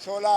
16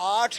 8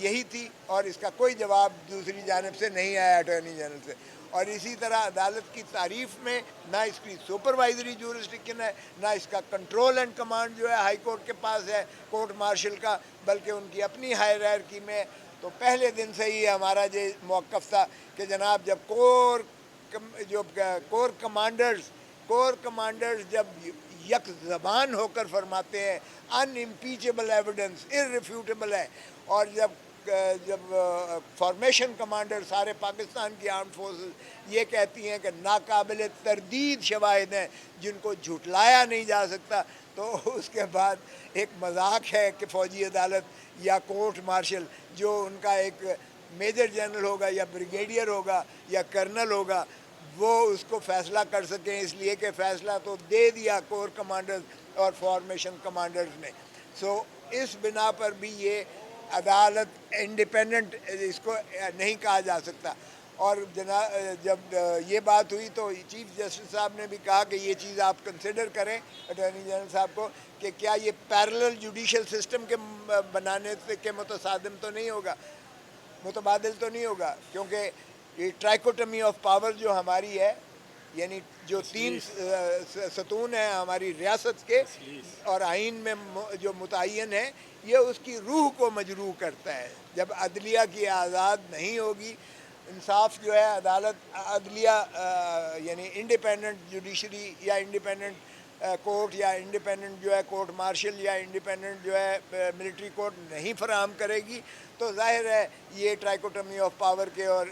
یہی تھی اور اس کا کوئی جواب دوسری جانب سے نہیں آیا اٹارنی جنرل سے. اور اسی طرح عدالت کی تعریف میں نہ اس کی سپروائزری جورسڈکشن ہے، نہ اس کا کنٹرول اینڈ کمانڈ جو ہے ہائی کورٹ کے پاس ہے کورٹ مارشل کا، بلکہ ان کی اپنی ہائرارکی میں. تو پہلے دن سے ہی ہمارا یہ موقف تھا کہ جناب جب کور کمانڈرز جب یک زبان ہو کر فرماتے ہیں ان امپیچیبل ایویڈنس ارریفیوٹیبل ہے، اور جب فارمیشن کمانڈر سارے پاکستان کی آرم فورسز یہ کہتی ہیں کہ ناقابل تردید شواہد ہیں جن کو جھٹلایا نہیں جا سکتا، تو اس کے بعد ایک مذاق ہے کہ فوجی عدالت یا کورٹ مارشل جو ان کا ایک میجر جنرل ہوگا یا بریگیڈیئر ہوگا یا کرنل ہوگا وہ اس کو فیصلہ کر سکیں، اس لیے کہ فیصلہ تو دے دیا کور کمانڈرز اور فارمیشن کمانڈرز نے. سو اس بنا پر بھی یہ عدالت انڈیپینڈنٹ اس کو نہیں کہا جا سکتا. اور جب یہ بات ہوئی تو چیف جسٹس صاحب نے بھی کہا کہ یہ چیز آپ کنسیڈر کریں اٹارنی جنرل صاحب کو کہ کیا یہ پیرلل جوڈیشل سسٹم کے بنانے کے متصادم تو نہیں ہوگا، متبادل تو نہیں ہوگا، کیونکہ یہ ٹرائیکوٹمی آف پاور جو ہماری ہے، یعنی جو 3 ستون ہیں ہماری ریاست کے اور آئین میں جو متعین ہے، یہ اس کی روح کو مجروح کرتا ہے. جب عدلیہ کی آزاد نہیں ہوگی، انصاف جو ہے عدلیہ یعنی انڈیپینڈنٹ جوڈیشری یا انڈیپینڈنٹ کورٹ یا انڈیپینڈنٹ جو ہے کورٹ مارشل یا انڈیپینڈنٹ جو ہے ملٹری کورٹ نہیں فراہم کرے گی، تو ظاہر ہے یہ ٹرائیکوٹمی آف پاور کے اور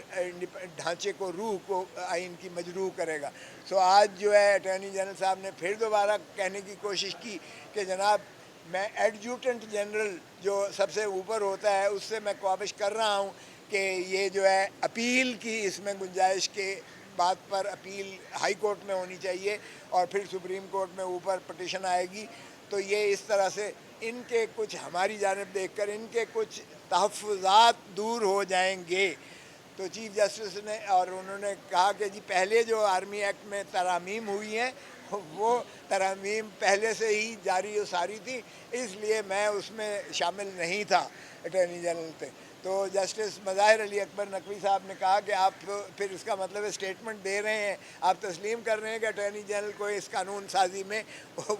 ڈھانچے کو، روح کو آئین کی مجروح کرے گا. سو آج جو ہے اٹارنی جنرل صاحب نے پھر دوبارہ کہنے کی کوشش کی کہ جناب میں ایڈجوٹنٹ جنرل جو سب سے اوپر ہوتا ہے اس سے میں کاوش کر رہا ہوں کہ یہ جو ہے اپیل کی اس میں گنجائش کے بات پر اپیل ہائی کورٹ میں ہونی چاہیے اور پھر سپریم کورٹ میں اوپر پٹیشن آئے گی. تو یہ اس طرح سے ان کے کچھ ہماری جانب دیکھ کر ان کے کچھ تحفظات دور ہو جائیں گے. تو چیف جسٹس نے اور انہوں نے کہا کہ جی پہلے جو آرمی ایکٹ میں ترامیم ہوئی ہیں وہ ترامیم پہلے سے ہی جاری و ساری تھی، اس لیے میں اس میں شامل نہیں تھا اٹارنی جنرل تھے. تو جسٹس مظاہر علی اکبر نقوی صاحب نے کہا کہ آپ پھر اس کا مطلب اسٹیٹمنٹ دے رہے ہیں، آپ تسلیم کر رہے ہیں کہ اٹارنی جنرل کو اس قانون سازی میں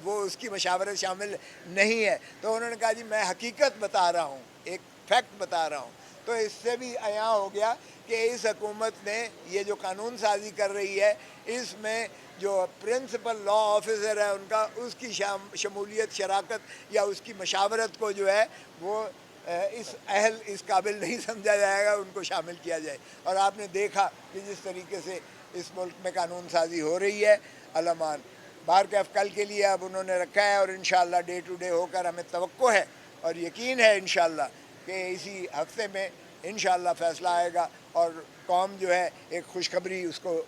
وہ اس کی مشاورت شامل نہیں ہے. تو انہوں نے کہا جی میں حقیقت بتا رہا ہوں، ایک فیکٹ بتا رہا ہوں. تو اس سے بھی عیاں ہو گیا کہ اس حکومت نے یہ جو قانون سازی کر رہی ہے اس میں جو پرنسپل لا آفیسر ہے ان کا اس کی شمولیت، شراکت یا اس کی مشاورت کو جو ہے وہ اس قابل نہیں سمجھا جائے گا ان کو شامل کیا جائے. اور آپ نے دیکھا کہ جس طریقے سے اس ملک میں قانون سازی ہو رہی ہے علمان بار کیف کل کے لیے اب انہوں نے رکھا ہے، اور انشاءاللہ ڈے ٹو ڈے ہو کر ہمیں توقع ہے اور یقین ہے انشاءاللہ کہ اسی ہفتے میں انشاءاللہ فیصلہ آئے گا اور قوم جو ہے ایک خوشخبری اس کو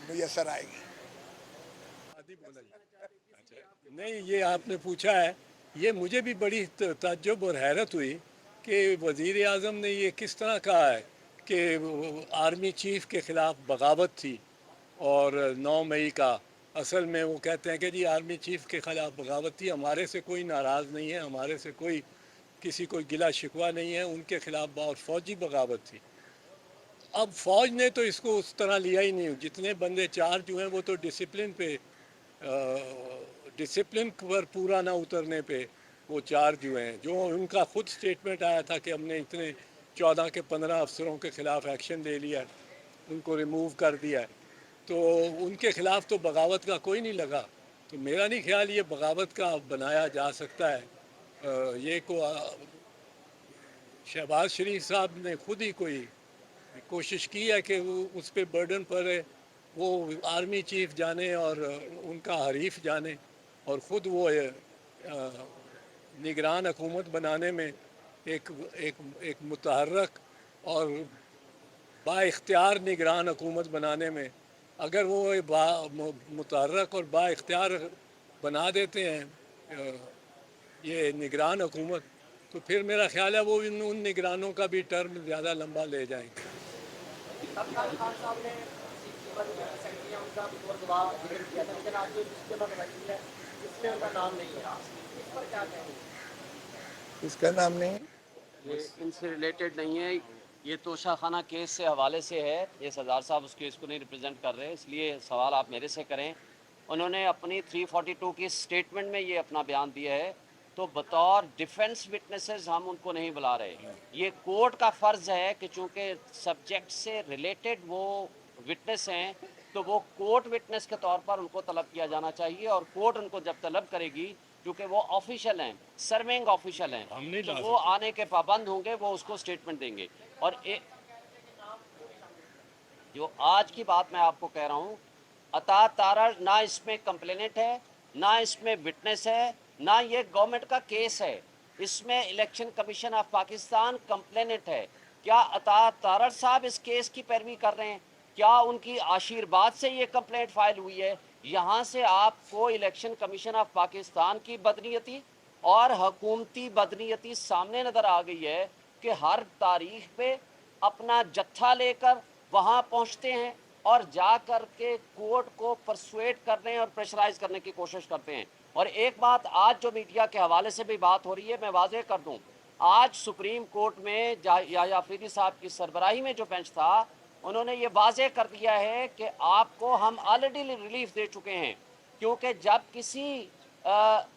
میسر آئے گی. نہیں، یہ آپ نے پوچھا ہے، یہ مجھے بھی بڑی تعجب اور حیرت ہوئی کہ وزیر اعظم نے یہ کس طرح کہا ہے کہ آرمی چیف کے خلاف بغاوت تھی اور 9 مئی کا. اصل میں وہ کہتے ہیں کہ جی آرمی چیف کے خلاف بغاوت تھی، ہمارے سے کوئی ناراض نہیں ہے، ہمارے سے کسی کو گلا شکوہ نہیں ہے، ان کے خلاف اور فوجی بغاوت تھی. اب فوج نے تو اس کو اس طرح لیا ہی نہیں. جتنے بندے چارج ہوئے ہیں وہ تو ڈسپلن پر پورا نہ اترنے پہ وہ چارج ہوئے ہیں. جو ان کا خود سٹیٹمنٹ آیا تھا کہ ہم نے اتنے 14 کے 15 افسروں کے خلاف ایکشن لے لیا ہے، ان کو ریموو کر دیا ہے، تو ان کے خلاف تو بغاوت کا کوئی نہیں لگا. تو میرا نہیں خیال یہ بغاوت کا بنایا جا سکتا ہے. یہ شہباز شریف صاحب نے خود ہی کوئی کوشش کی ہے کہ وہ اس پہ برڈن پڑے، وہ آرمی چیف جانے اور ان کا حریف جانے، اور خود وہ نگران حکومت بنانے میں ایک متحرک اور با اختیار نگران حکومت بنانے میں اگر وہ متحرک اور با اختیار بنا دیتے ہیں یہ نگران حکومت، تو پھر میرا خیال ہے وہ ان نگرانوں کا بھی ٹرم زیادہ لمبا لے جائیں گے. اس کا نام نہیں یہ ان سے ریلیٹڈ نہیں ہے، یہ توشہ خانہ کیس سے حوالے سے ہے. یہ سردار صاحب اس کیس کو نہیں ریپرزینٹ کر رہے، اس لیے سوال آپ میرے سے کریں. انہوں نے اپنی 342 کی سٹیٹمنٹ میں یہ اپنا بیان دیا ہے، تو بطور ڈیفنس وٹنسز ہم ان کو نہیں بلا رہے. یہ کورٹ کا فرض ہے کہ چونکہ سبجیکٹ سے ریلیٹڈ وہ وٹنس ہیں تو وہ کورٹ وٹنس کے طور پر ان کو طلب کیا جانا چاہیے، اور کورٹ ان کو جب طلب کرے گی کیونکہ وہ آفیشل ہیں، سرونگ آفیشل ہیں، ہم نہیں تو لا وہ سکتے. آنے کے پابند ہوں گے، وہ اس کو سٹیٹمنٹ دیں گے. اور جو آج کی بات میں آپ کو کہہ رہا ہوں، عطا تارڑ نہ اس میں کمپلینٹ ہے، نہ اس میں وٹنس ہے، نہ یہ گورنمنٹ کا کیس ہے. اس میں election commission of Pakistan complaint ہے. کیا عطا تارڑ صاحب اس کیس کی پیروی کر رہے ہیں؟ کیا ان کی آشیرواد سے یہ کمپلینٹ فائل ہوئی ہے؟ یہاں سے آپ کو الیکشن کمیشن آف پاکستان کی بدنیتی اور حکومتی بدنیتی سامنے نظر آ گئی ہے کہ ہر تاریخ پہ اپنا جتھا لے کر وہاں پہنچتے ہیں اور جا کر کے کورٹ کو پرسویٹ کرنے اور پریشرائز کرنے کی کوشش کرتے ہیں. اور ایک بات آج جو میڈیا کے حوالے سے بھی بات ہو رہی ہے، میں واضح کر دوں، آج سپریم کورٹ میں یحییٰ آفریدی صاحب کی سربراہی میں جو بینچ تھا، انہوں نے یہ واضح کر دیا ہے کہ آپ کو ہم آلریڈی ریلیف دے چکے ہیں، کیونکہ جب کسی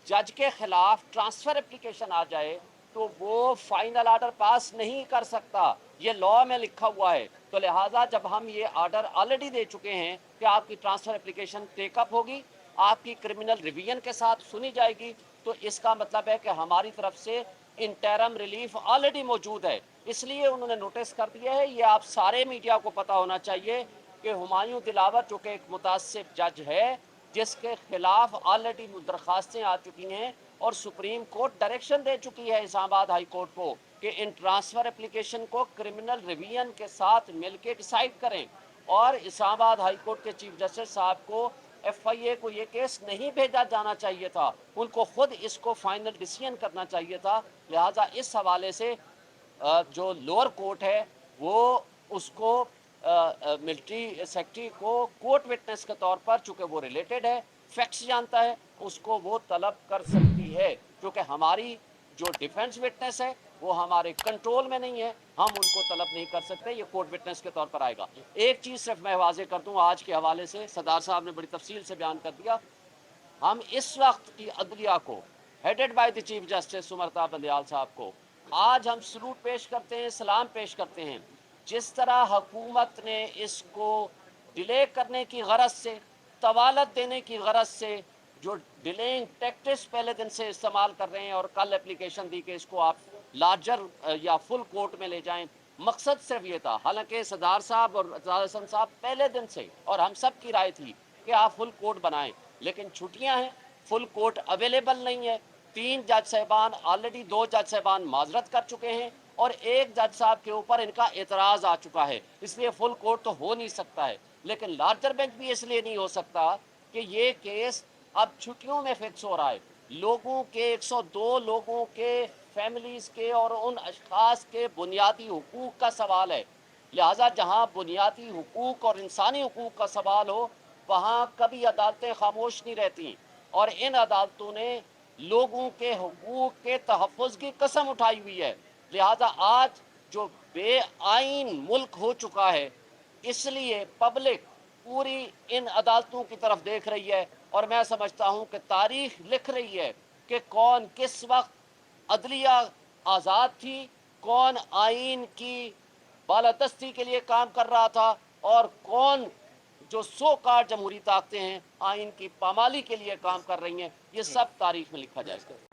جج کے خلاف ٹرانسفر اپلیکیشن آ جائے تو وہ فائنل آرڈر پاس نہیں کر سکتا. یہ لاء میں لکھا ہوا ہے. تو لہٰذا جب ہم یہ آرڈر آلریڈی دے چکے ہیں کہ آپ کی ٹرانسفر اپلیکیشن ٹیک اپ ہوگی، آپ کی کرمنل ریویژن کے ساتھ سنی جائے گی، تو اس کا مطلب ہے کہ ہماری طرف سے انٹرم ریلیف آلریڈی موجود ہے. اس لیے انہوں نے نوٹس کر دیا ہے. یہ آپ سارے میڈیا کو پتہ ہونا چاہیے کہ ہمایوں دلاور جو کہ ایک متعصب جج ہے، جس کے خلاف آلریڈی درخواستیں آ چکی ہیں اور سپریم کورٹ ڈائریکشن دے چکی ہے اسلام آباد ہائی کورٹ کو کہ ان ٹرانسفر اپلیکیشن کو کرمنل ریویژن کے ساتھ مل کے ڈیسائیڈ کریں. اور اسلام آباد ہائی کورٹ کے چیف جسٹس صاحب کو ایف آئی اے کو یہ کیس نہیں بھیجا جانا چاہیے تھا، ان کو خود اس کو فائنل ڈیسیژن کرنا چاہیے تھا. لہٰذا اس حوالے سے جو لوور کورٹ ہے وہ اس کو ملٹری سیکٹری کو کورٹ وٹنس کے طور پر، چونکہ وہ ریلیٹڈ ہے، فیکٹس جانتا ہے، اس کو وہ طلب کر سکتی ہے. کیونکہ ہماری جو ڈیفنس وٹنس ہے وہ ہمارے کنٹرول میں نہیں ہے، ہم ان کو طلب نہیں کر سکتے. یہ کورٹ وٹنس کے طور پر آئے گا. ایک چیز صرف میں واضح کر دوں، آج کے حوالے سے سردار صاحب نے بڑی تفصیل سے بیان کر دیا. ہم اس وقت کی عدلیہ کو headed by the chief justice سمرتا بندیال صاحب کو آج ہم سلوٹ پیش کرتے ہیں، سلام پیش کرتے ہیں. جس طرح حکومت نے اس کو ڈیلے کرنے کی غرض سے، طوالت دینے کی غرض سے جو ڈیلینگ ٹیکٹس پہلے دن سے استعمال کر رہے ہیں، اور کل اپلیکیشن دی کہ اس کو آپ لارجر یا فل کورٹ میں لے جائیں، مقصد صرف یہ تھا. حالانکہ سردار صاحب اور اعتزاز احسن صاحب پہلے دن سے، اور ہم سب کی رائے تھی کہ آپ فل کورٹ بنائیں، لیکن چھٹیاں ہیں، فل کورٹ اویلیبل نہیں ہے. 3 جج صاحبان آلریڈی 2 جج صاحبان معذرت کر چکے ہیں، اور ایک جج صاحب کے اوپر ان کا اعتراض آ چکا ہے. اس لیے فل کورٹ تو ہو نہیں سکتا ہے، لیکن لارجر بینچ بھی اس لیے نہیں ہو سکتا کہ یہ کیس اب چھٹیوں میں فکس ہو رہا ہے. لوگوں کے 102 لوگوں کے فیملیز کے اور ان اشخاص کے بنیادی حقوق کا سوال ہے. لہٰذا جہاں بنیادی حقوق اور انسانی حقوق کا سوال ہو، وہاں کبھی عدالتیں خاموش نہیں رہتی. اور ان عدالتوں نے لوگوں کے حقوق کے تحفظ کی قسم اٹھائی ہوئی ہے. لہذا آج جو بے آئین ملک ہو چکا ہے، اس لیے پبلک پوری ان عدالتوں کی طرف دیکھ رہی ہے. اور میں سمجھتا ہوں کہ تاریخ لکھ رہی ہے کہ کون کس وقت عدلیہ آزاد تھی، کون آئین کی بالادستی کے لیے کام کر رہا تھا، اور کون جو سو کار جمہوری طاقتیں ہیں آئین کی پامالی کے لیے کام کر رہی ہیں. یہ سب تاریخ میں لکھا جائے گا.